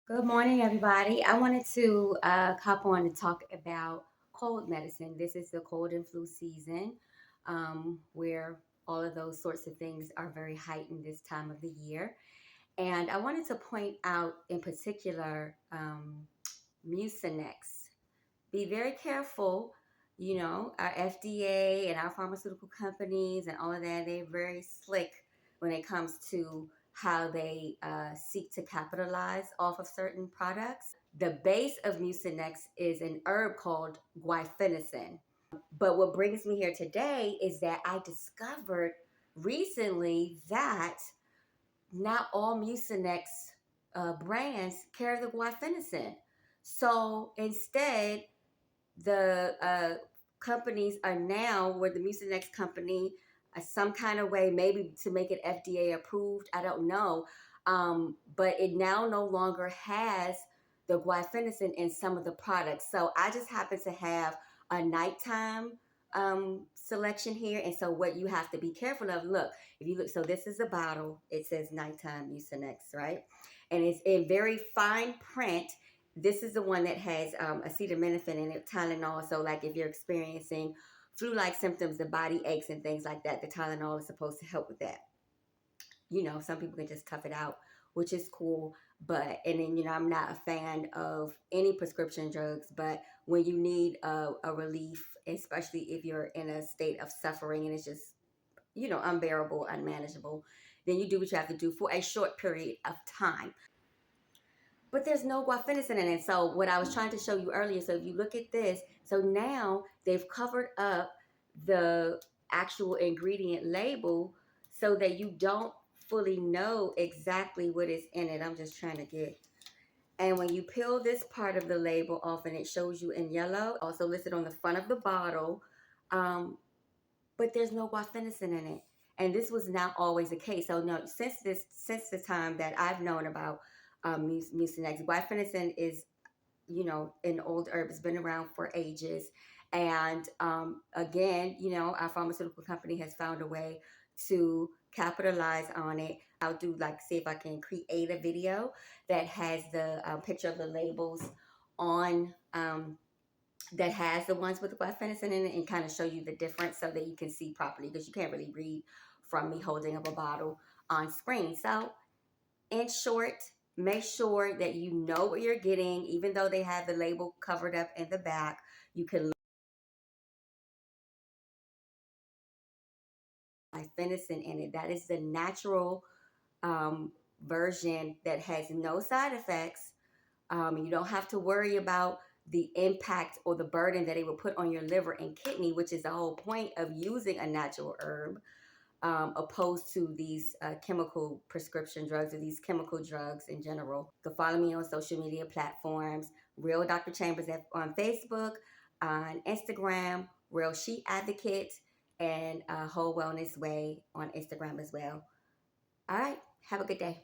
Good morning, everybody. I wanted to hop on to talk about cold medicine. This is the cold and flu season, where all of those sorts of things are very heightened this time of the year. And I wanted to point out in particular Mucinex. Be very careful. You know, our FDA and our pharmaceutical companies and all of that, they're very slick when it comes to how they seek to capitalize off of certain products. The base of Mucinex is an herb called guaifenesin. But what brings me here today is that I discovered recently that not all Mucinex brands carry the guaifenesin. So instead, the companies are now where the Mucinex company, some kind of way, maybe to make it FDA approved, I don't know, but it now no longer has the guaifenesin in some of the products. So I just happen to have a nighttime selection here, and so what you have to be careful of. Look, if you look, so this is a bottle. It says nighttime Mucinex, right? And it's in very fine print. This is the one that has acetaminophen in it, Tylenol. So, like if you're experiencing flu-like symptoms, the body aches and things like that, the Tylenol is supposed to help with that. You know, some people can just tough it out, which is cool. But and then I'm not a fan of any prescription drugs. But when you need a relief, especially if you're in a state of suffering and it's just unbearable, unmanageable, then you do what you have to do for a short period of time. But there's no guaifenesin in it. So what I was trying to show you earlier, so if you look at this, so now they've covered up the actual ingredient label so that you don't fully know exactly what is in it. I'm just trying to get. And when you peel this part of the label off and it shows you in yellow, also listed on the front of the bottle, but there's no guaifenesin in it. And this was not always the case. So no, since the time that I've known about Mucinex, guaifenesin is an old herb. It's been around for ages. And again, our pharmaceutical company has found a way to capitalize on it. I'll do see if I can create a video that has the picture of the labels on that has the ones with the guaifenesin in it and kind of show you the difference so that you can see properly, because you can't really read from me holding up a bottle on screen. So in short, make sure that you know what you're getting. Even though they have the label covered up in the back, you can look at guaifenesin in it. That is the natural version that has no side effects. You don't have to worry about the impact or the burden that it will put on your liver and kidney, which is the whole point of using a natural herb, opposed to these chemical prescription drugs or these chemical drugs in general. You can follow me on social media platforms, Real Dr. Chambers on Facebook, on Instagram, Real She Advocate, and Whole Wellness Way on Instagram as well. All right, have a good day.